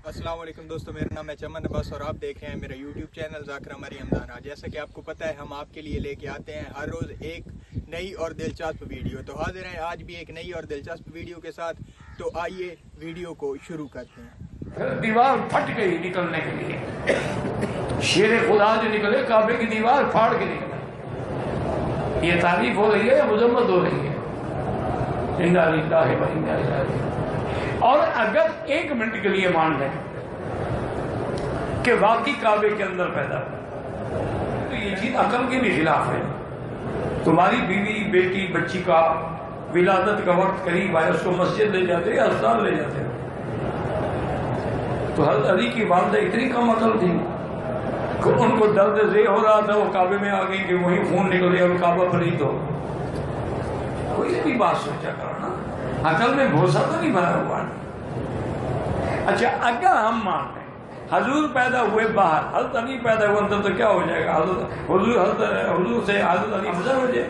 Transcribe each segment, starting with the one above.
अस्सलाम वालेकुम दोस्तों, मेरा नाम है चमन अब्बास और आप देख रहे हैं मेरा यूट्यूब चैनल ज़ाकिर मरियम दाना। जैसा कि आपको पता है हम आपके लिए लेके आते हैं हर रोज़ एक नई और दिलचस्प वीडियो। तो हाजिर हैं आज भी एक नई और दिलचस्प वीडियो के साथ। तो आइए वीडियो को शुरू करते हैं। दीवार फट गई निकलने के लिए, शेर खुदा जो निकले काबे की दीवार फाड़ के निकला। ये तारीफ हो रही है या मजम्मत हो रही है? इंना लिल्लाहि व इन्ना इलैहि राजिऊन। और अगर एक मिनट के लिए मान लें कि वाकई काबे के अंदर पैदा हुआ, तो ये चीज अकल के भी खिलाफ है। तुम्हारी बीवी बेटी बच्ची का विलादत का वक्त करीब आया, उसको मस्जिद ले जाते या अस्पताल ले जाते, तो हज़रत अली की वालदा इतनी कम अकल थी कि उनको दर्द जे हो रहा था, वो काबे में आ गई कि वही खून निकले और काबा फरीद हो। कोई भी बात सोचा करो ना, अकल में भरोसा तो नहीं भरा हुआ। अच्छा, अगर हम मान लें हजूर पैदा हुए बाहर, हज़रत अली पैदा हुए अंदर, तो क्या हो जाएगा? हुजूर से हज़रत अली अफजल हो जाए।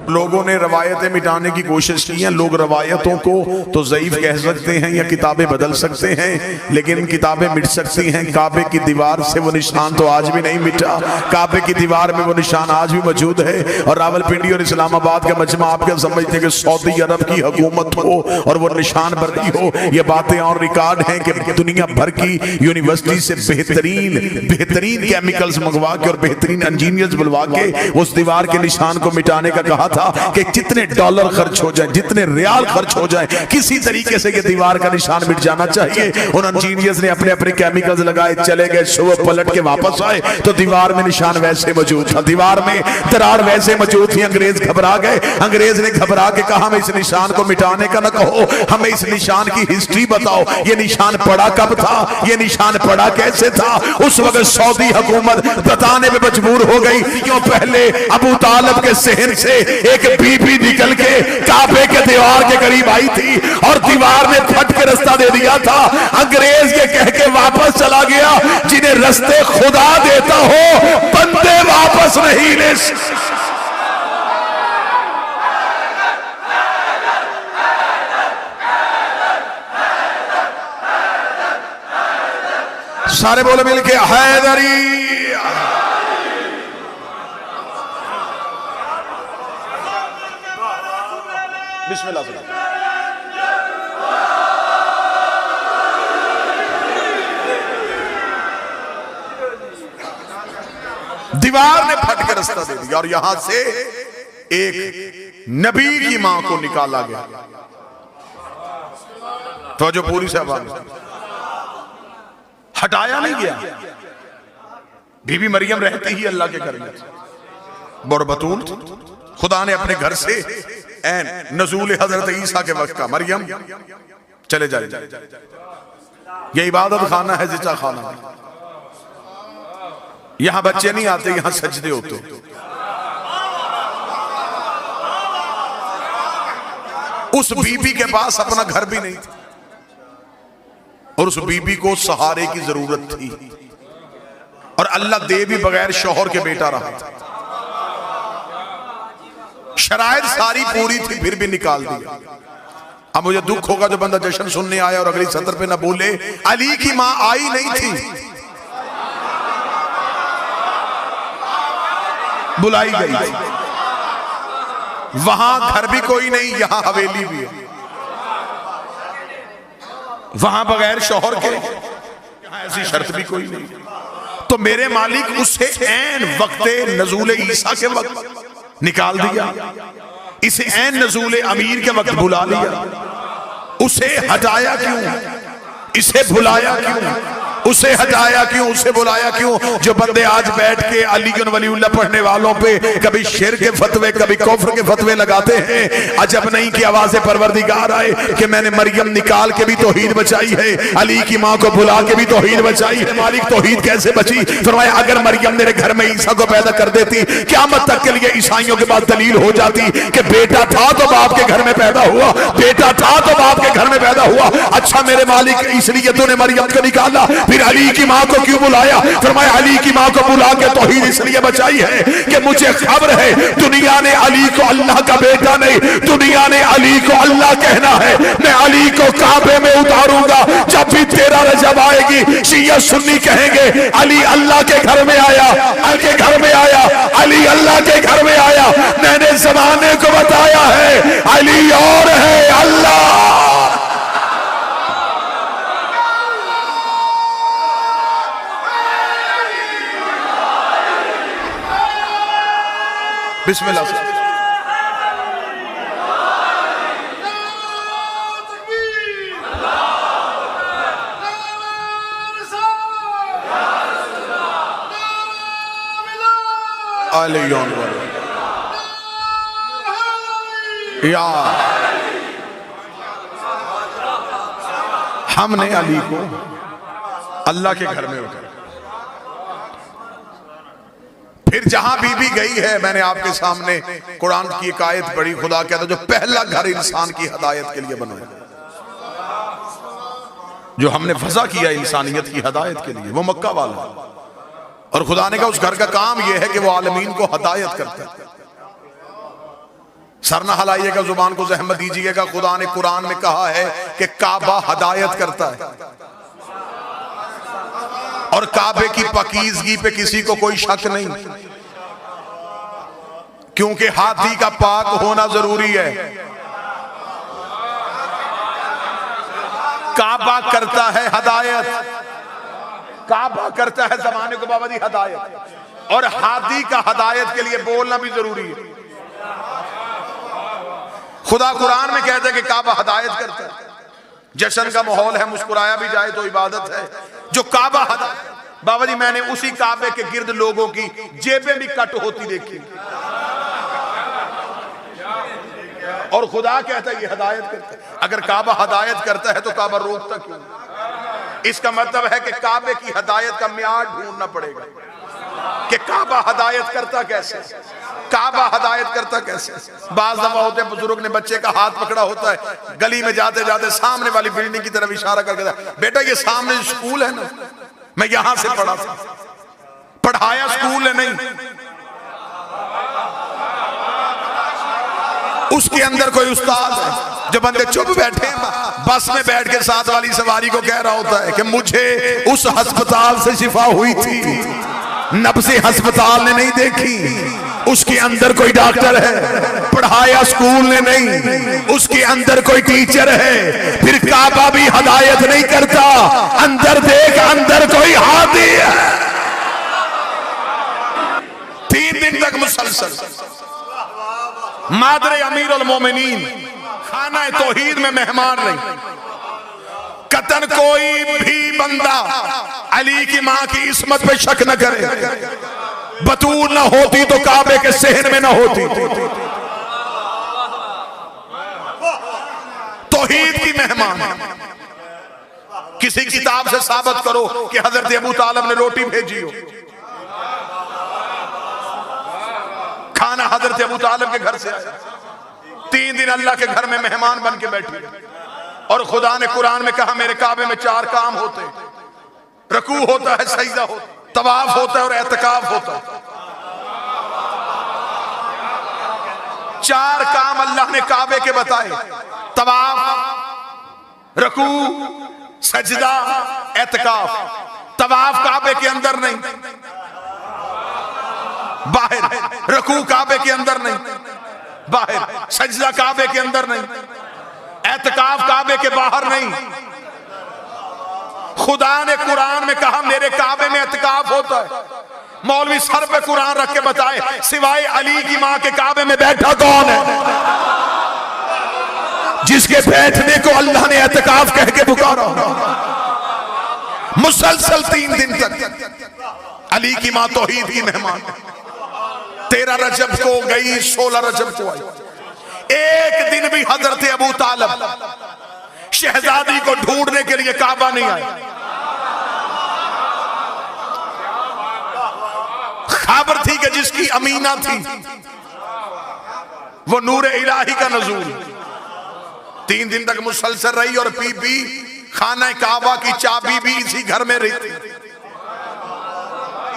लोगों ने रवायतें मिटाने की कोशिश की है। लोग रवायतों को तो ज़ईफ कह सकते हैं या किताबें बदल सकते हैं, लेकिन किताबें मिट सकती हैं। काबे की दीवार से वो निशान तो आज भी नहीं मिटा। काबे की दीवार में वो निशान आज भी मौजूद है। और रावलपिंडी और इस्लामाबाद का मजमा आप क्या समझते हैं कि सऊदी अरब की हुकूमत हो और वो निशान बर्दी हो? ये बातें और रिकॉर्ड हैं कि दुनिया भर की यूनिवर्सिटी से बेहतरीन केमिकल्स मंगवा के और बेहतरीन इंजीनियर्स बुलवा के उस दीवार के निशान को मिटाने का कहा था कि जितने डॉलर खर्च हो जाए, जितने रियाल खर्च हो जाए, किसी तरीके से ये दीवार का निशान मिट जाना चाहिए। उन इंजीनियर्स ने अपने अपने केमिकल्स लगाए, चले गए, सुबह पलट के वापस आए तो दीवार में निशान वैसे मौजूद था, दीवार में दरार वैसे मौजूद थी। अंग्रेज घबरा गए। अंग्रेज ने घबरा के कहा हमें इस निशान को मिटाने का न कहो, हमें इस निशान की हिस्ट्री बताओ। ये निशान पड़ा कब था, ये निशान पड़ा कैसे था? उस वक्त सऊदी हुकूमत बताने में मजबूर हो गई। क्यों? पहले अबू तालिब के सहन से एक बीबी निकल के काबे के दीवार के करीब आई थी और दीवार ने फट के रास्ता दे दिया था। अंग्रेज के कह के वापस चला गया। जिन्हें रास्ते खुदा देता हो, बंदे वापस नहीं ले। सारे बोले मिलके हैदरी। बिस्मिल्लाह। दीवार ने फट के रास्ता दे दिया और यहां से एक नबी की मां को निकाला गया। तो जो पूरी साहब हटाया नहीं गया। बीबी मरियम रहती ही अल्लाह के घर में बरबतूल। खुदा ने अपने घर से नज़ूल हजरत ईसा के वक्त का, मरियम चले जाए, ये इबादत खाना है, जिचा खाना। यहां बच्चे नहीं आते, यहां सजदे होते। उस बीबी के पास अपना घर भी नहीं था और उस बीबी को सहारे की जरूरत थी और अल्लाह दे भी बगैर शौहर के बेटा रहा था। शराइत सारी पूरी थी, फिर भी निकाल दिया। अब मुझे दुख होगा जो बंदा जश्न सुनने आया और अगली सत्र पे ना बोले अली की मां आई नहीं थी, बुलाई गई। वहां घर भी कोई नहीं, यहां हवेली भी है। वहां बगैर शौहर के, यहां ऐसी शर्त भी कोई नहीं। तो मेरे मालिक उसे ऐन वक्ते नज़ूल ईसा के वक्त निकाल दिया, इसे ऐन नज़ूल अमीर के वक्त बुला लिया। उसे हटाया क्यों? इसे बुलाया क्यों? उसे हटाया क्यों? उसे बुलाया क्यों? जो बंदे आज बैठ के अली वलीउल्लाह पढ़ने वालों पे कभी शिर के फतवे, कभी कुफ्र के फतवे लगाते हैं, अजब नहीं कि आवाज़े परवरदिगार आए कि मैंने मरियम निकाल के भी तौहीद बचाई है, अली की मां को बुला के भी तौहीद बचाई है। मालिक तौहीद कैसे बची? फरमाया अगर मरियम मेरे घर में ईसा को पैदा कर देती, क़यामत तक के लिए ईसाइयों के पास दलील हो जाती कि बेटा था तो बाप के घर में पैदा हुआ, बेटा था तो बाप के घर में पैदा हुआ। अच्छा मेरे मालिक, इसलिए तूने मरियम को निकाला, फिर अली की मां को क्यों बुलाया? फरमाया अली की मां को बुला के तौहीद इसलिए बचाई है कि मुझे खबर है दुनिया ने अली को अल्लाह का बेटा नहीं, दुनिया ने अली को अल्लाह कहना है। मैं अली को काबे में उतारूंगा, जब भी तेरा रजा जब आएगी शिया सुन्नी कहेंगे अली अल्लाह के घर में आया, के घर में आया, अली अल्लाह के घर में आया। मैंने जमाने को बताया है अली और है अल्लाह। बिस्मिल्लाह से या हमने अली को अल्लाह के घर में उठाया। फिर जहां बीबी गई है, मैंने आपके सामने कुरान की एक आयत पढ़ी, खुदा कहता जो पहला घर इंसान की हदायत के लिए बनाया, जो हमने फजा किया इंसानियत की हदायत के लिए, वो मक्का वाला। और खुदा ने कहा उस घर का काम यह है कि वो आलमीन को हदायत करता है। सर ना हलाइएगा, जुबान को जहमत दीजिएगा। खुदा ने कुरान में कहा है कि काबा हदायत करता है, और काबे की पकीजगी पे किसी को कोई शक नहीं, क्योंकि हाथी का पाक होना जरूरी है। काबा करता है हदायत, काबा करता है जमाने को बाबा दी हदायत, और हाथी का हदायत के लिए बोलना भी जरूरी है। खुदा कुरान में कहता है कि काबा हदायत करता है। जश्न का माहौल है, मुस्कुराया भी जाए तो इबादत है। जो काबा बाबा जी, मैंने उसी काबे के गिर्द लोगों की जेबें भी कट होती देखी, और खुदा कहता है ये हदायत करता है। अगर काबा हदायत करता है तो काबा रोकता क्यों? इसका मतलब है कि काबे की हदायत का म्यार ढूंढना पड़ेगा कि काबा हदायत करता कैसे, काबा हदायत करता कैसे। बाज दफा होते हैं बुजुर्ग ने बच्चे का हाथ पकड़ा होता है, गली में जाते जाते सामने वाली बिल्डिंग की तरफ इशारा करके, बेटा ये सामने स्कूल है ना, मैं यहां से पढ़ा था। पढ़ाया स्कूल है नहीं, उसके अंदर कोई उस्ताद है। जो बंदे चुप बैठे बस में बैठ के साथ वाली सवारी को कह रहा होता है कि मुझे उस अस्पताल से शिफा हुई थी, नब्ज़े अस्पताल ने नहीं देखी, उसके अंदर कोई डॉक्टर है। पढ़ाया स्कूल ने नहीं, उसके अंदर कोई टीचर है। फिर काबा भी हदायत नहीं करता, अंदर देख अंदर कोई हादी है। 3 दिन तक मुसलसल मादरे अमीरुल मोमिनीन खाना तौहीद में मेहमान नहीं। कतन कोई भी बंदा अली की मां की इस्मत पे शक न करे। बतूल न होती तो काबे के सहन में न होती। तौहीद की मेहमान। किसी किताब से साबित करो कि हजरत अबू तालिब ने रोटी भेजी हो। खाना हजरत अबू तालिब के घर से आया। 3 दिन अल्लाह के घर में मेहमान बन के बैठी। और खुदा ने कुरान में कहा मेरे काबे में 4 काम होते, रकू होता है, सजदा होता है, तवाफ होता है और एतकाफ होता है। 4 काम अल्लाह ने काबे के बताए, तवाफ, रकू, सजदा, एतकाफ। तवाफ काबे के अंदर नहीं, बाहर। रकू काबे के अंदर नहीं, बाहर। सजदा काबे के अंदर नहीं, एतकाफ काबे के बाहर नहीं। खुदा ने कुरान में कहा मेरे काबे में एतकाफ होता है। मौलवी सर पे कुरान रख के बताए सिवाय अली की मां के काबे में बैठा कौन है जिसके बैठने को अल्लाह ने एतकाफ कह के पुकारा। मुसलसल 3 दिन तक अली की मां तौहीद की मेहमान। 13 रजब को गई, 16 रजब को आई। एक दिन भी हजरत अबू तालिब शहजादी को ढूंढने के लिए काबा नहीं आए। खबर थी कि जिसकी अमीना थी वो नूर इलाही का नजूर। 3 दिन तक मुसलसल रही और बीबी खाना काबा की चाबी भी इसी घर में रहती।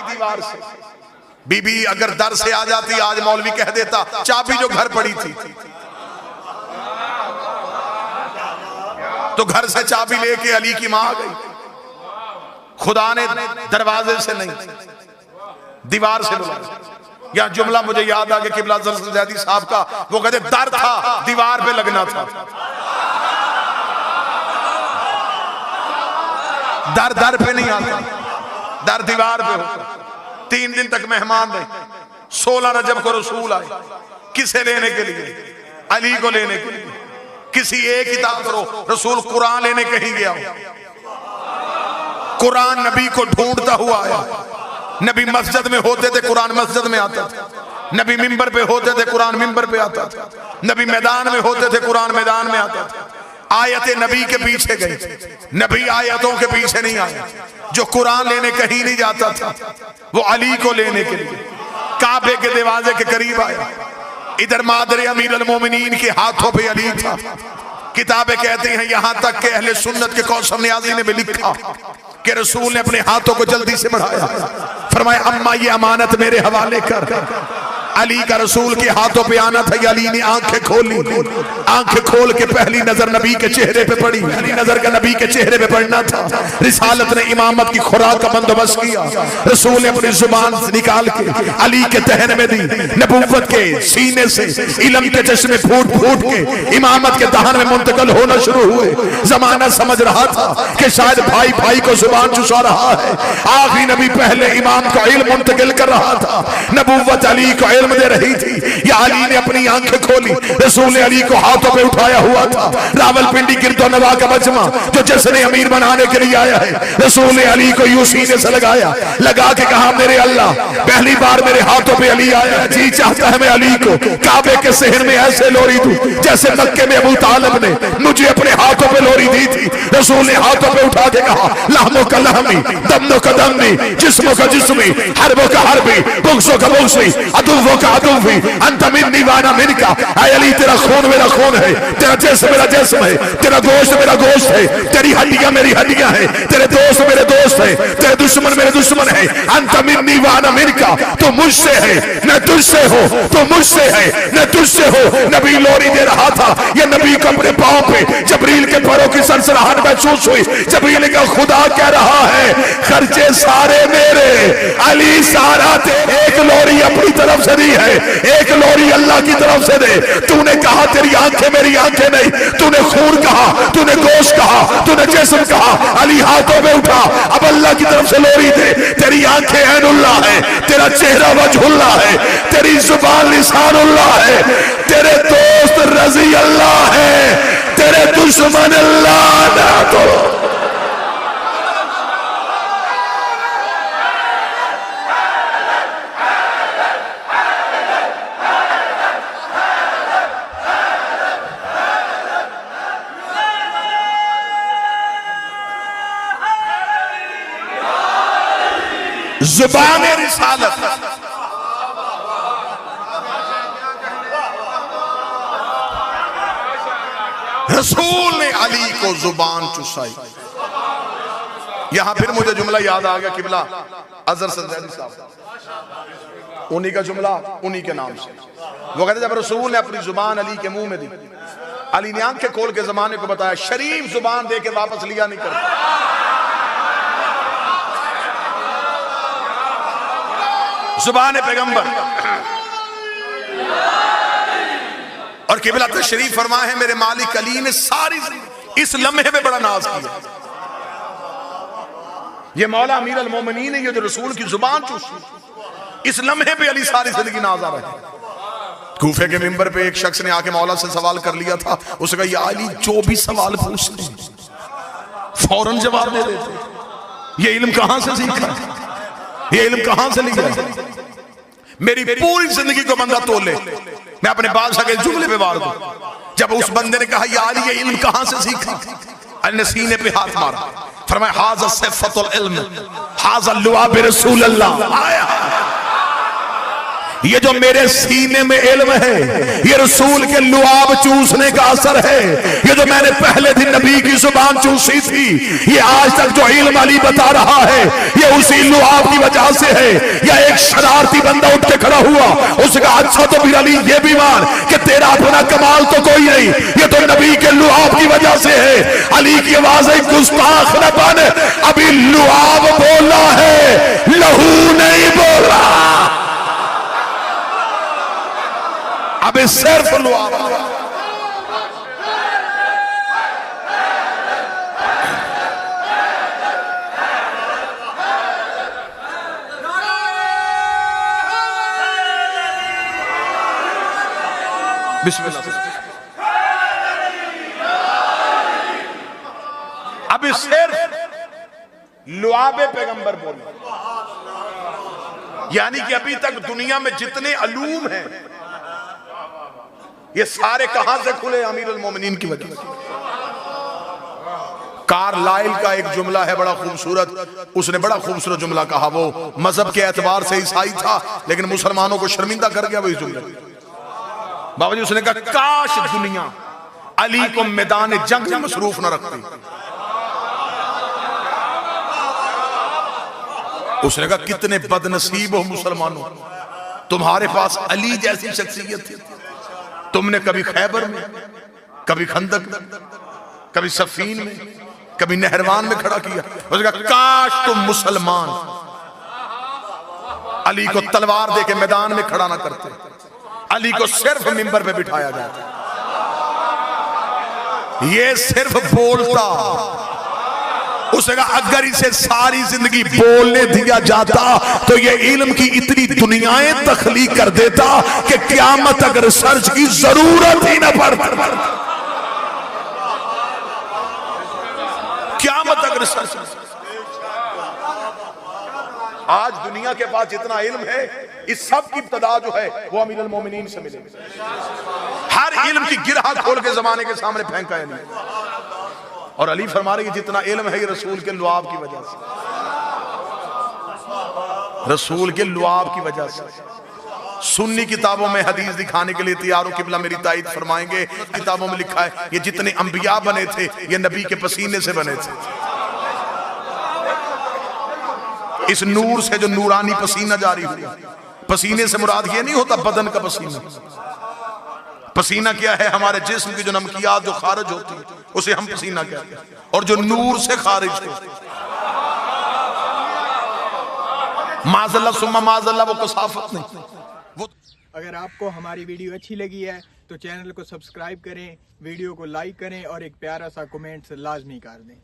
दीवार से बीबी अगर दर से आ जाती, आज मौलवी कह देता चाबी जो घर पड़ी थी, तो घर से चाबी लेके अली की मां आ गई। खुदा ने दरवाजे से नहीं, दीवार से बुलाया। या जुमला मुझे याद आ गया किबला ज़ैदी साहब का, वो कहते दर था, दीवार पे लगना था। दर दर पे नहीं आता, दर दीवार पे होता। 3 दिन तक मेहमान रहे। 16 रजब को रसूल आए, किसे लेने के लिए? अली को लेने के लिए। किसी एक किताब करो, रसूल कुरान लेने कहीं गया, कुरान नबी को ढूंढता हुआ आया। नबी मस्जिद में होते थे, कुरान मस्जिद में आता था। नबी मिंबर पे होते थे, कुरान मिंबर पे आता था। नबी मैदान में होते थे, कुरान मैदान में आता था। आयतें नबी के पीछे गई, नबी आयतों के पीछे नहीं आया। जो कुरान लेने कहीं नहीं जाता था, वो अली को लेने के लिए काबे के दरवाजे के करीब आया। इधर मादर अमीर अल मोमिनीन के हाथों पे अली था। किताबें कहते हैं यहां तक कि अहले सुन्नत के कौसर नियाज़ी ने भी लिखा कि रसूल ने अपने हाथों को जल्दी से बढ़ाया, फरमाया अम्मा ये अमानत मेरे हवाले कर। अली का रसूल के हाथों पे आना था। अली ने आंखें खोली, आंखें खोल के पहली नजर नबी के चेहरे पे पड़ी। पहली नजर का नबी के चेहरे पे पड़ना था। रिसालत ने इमामत की खुराक का बंदोबस्त किया। रसूल ने अपनी जुबान से निकाल के अली के दहन में दी। नबूवत के सीने से इल्म के चश्मे फूट फूट के इमामत के दहन में मुंतकिल होना शुरू हुए। जमाना समझ रहा था कि शायद भाई भाई को जुबान चुसा रहा है। आखिरी नबी पहले इमाम का इल्म मुंतकिल कर रहा था। नबूवत अली को दे रही थी। या अली ने अपनी आंखें खोली। रसूल ने अली को हाथों पे उठाया हुआ था। रावलपिंडी गिरदो नवा का मजमा जो जश्न अमीर बनाने के लिए आया है, रसूल ने अली को यूं सीने से लगाया, लगा के कहा मेरे अल्लाह, पहली बार मेरे हाथों पे अली आया। जी चाहता है मैं अली को काबे के शहर में ऐसे लोरी दूं जैसे मक्के में अबू तालिब ने मुझे अपने हाथों पे लोरी दी थी। रसूल ने हाथों पे उठा के कहा लहमो का लहमी, दमनो का दमी, जिस्मो का जिस्मी, हरबो का हरबी, बुग्सो का बुग्सी, अदुव्वो अदूफी अंत मिन्नी वाना मिनका। ऐ अली तेरा खून मेरा खून है, तेरा जिस्म मेरा जिस्म है, तेरा गोश्त मेरा गोश्त है, तेरी हड्डियां मेरी हड्डियां हैं, तेरे दोस्त मेरे दोस्त है, तेरे दुश्मन मेरे दुश्मन है। अंत मिन्नी वाना मिनका, तो मुझसे है मैं तुझसे हो, तो मुझसे है मैं तुझसे हो। नबी लोरी दे रहा था। ये नबी को अपने पांव पे जबरील के पैरों की सनसनाहट महसूस हुई। जबरील का खुदा कह रहा है खर्चे सारे मेरे, अली सारा तेरे। एक लोरी अपनी तरफ से है, एक लोरी अल्लाह की तरफ से दे। तूने कहा तेरी आंखें मेरी आंखें नहीं, तूने खून कहा, तूने गोश्त कहा, तूने जिस्म कहा। अली हाथों में उठा, अब अल्लाह की तरफ से लोरी दे। तेरी आंखें ऐनुल्लाह है, तेरा चेहरा वजहुल्लाह है, तेरी जुबान लिसानुल्लाह है, तेरे दोस्त रजी अल्लाह है, तेरे दुश्मन अल्लाह ना तो। जुबान रिसालत, रसूल ने अली को जुबान चुसाई। यहां फिर मुझे जुमला याद आ गया किबला अजहर ज़ैदी साहब, उन्हीं का जुमला उन्हीं के नाम से। वो कहते जब रसूल ने अपनी जुबान अली के मुंह में दी, अली ने आंखें खोल के जमाने को बताया शरीफ जुबान दे के वापस लिया नहीं करता। जुबान पैगंबर और किबला तशरीफ फरमा है मेरे मालिक अली ने सारी इस लम्हे में बड़ा नाज किया। ये मौला अमीर अल मोमिनीन है, ये जो रसूल की जुबान चूसी, इस लम्हे पे अली सारी जिंदगी नाज आ रहा है। कूफे के मिंबर पे एक शख्स ने आके मौला से सवाल कर लिया था। उसने कहा या अली जो भी सवाल पूछते फौरन जवाब दे देते, ये इल्म कहां से सीखा, ये इल्म कहां से लिया? मेरी पूरी जिंदगी को बंदा तोले, मैं अपने बादशाह के जुमले पे वार दूं। जब उस बंदे ने कहा या अली ये इल्म कहां से सीखा, अली ने सीने पे हाथ मारा, फरमाया हाज़ा सिफ़तुल इल्म, हाज़ा लुआब रसूलुल्लाह। आया ये जो मेरे सीने में इल्म है, ये रसूल के लुआब चूसने का असर है। ये जो मैंने पहले दिन नबी की जुबान चूसी थी, ये आज तक जो इल्म अली बता रहा है, ये उसी लुआब की वजह से है। या एक शरारती बंदा उठ के खड़ा हुआ, उसका अच्छा तो फिर अली ये भी मान कि तेरा अपना कमाल तो कोई नहीं, ये तो नबी के लुआब की वजह से है। अली की आवाज गुस्ताख न बन, अभी लुआब सिर्फ लुआब। बिस्मिल्लाह। अब सिर्फ लुआबे पैगंबर बोले, यानी कि अभी तक दुनिया में जितने अलूम हैं ये सारे कहां से खुले? अमीरुल मोमिनीन की वजह से। कार्लाइल का एक जुमला है बड़ा खूबसूरत, उसने बड़ा खूबसूरत जुमला कहा। वो मजहब के एतबार से ईसाई था लेकिन मुसलमानों को शर्मिंदा कर गया वही जुमला। बाबा जी उसने कहा काश दुनिया अली को मैदान जंग में मसरूफ न रखती। उसने कहा कितने बदनसीब हो मुसलमानों, तुम्हारे पास अली जैसी शख्सियत थी। तुमने कभी खैबर में, कभी खंदक में, कभी सफीन में, कभी नहरवान में खड़ा किया। उसने कहा काश तुम मुसलमान अली को तलवार देके मैदान में खड़ा ना करते, अली को सिर्फ मिंबर पे बिठाया जाता। ये सिर्फ बोलता। उसने कहा अगर इसे सारी जिंदगी बोलने दिया जाता तो ये इल्म की इतनी दुनियाएं तख्लीक कर देता कि क़यामत अगर रिसर्च की जरूरत ही ना पड़ती। क़यामत अगर रिसर्च। आज दुनिया के पास जितना इल्म है इस सब की इब्तिदा जो है वो अमीरुल मोमिनीन से मिलेगी। हर इल्म की गिरहा खोल के जमाने के सामने फेंका है नहीं। और अली फरमा रहे जितना इल्म है ये रसूल के लुआब की वजह से, रसूल के लुआब की वजह से। सुन्नी किताबों में हदीस दिखाने के लिए तैयार हो, किबला मेरी ताईद फरमाएंगे। किताबों में लिखा है ये जितने अंबिया बने थे ये नबी के पसीने से बने थे। इस नूर से जो नूरानी पसीना जारी हुआ, पसीने से मुराद ये नहीं होता बदन का पसीना। पसीना क्या है? हमारे जिस्म की जो नमकियात जो खारिज होती है उसे हम पसीना कहते हैं, और जो नूर से खारिज हो माज़ल्ला सुम्मा माज़ल्ला वो कसाफत नहीं। वो अगर आपको हमारी वीडियो अच्छी लगी है तो चैनल को सब्सक्राइब करें, वीडियो को लाइक करें और एक प्यारा सा कमेंट लाजमी कर दें।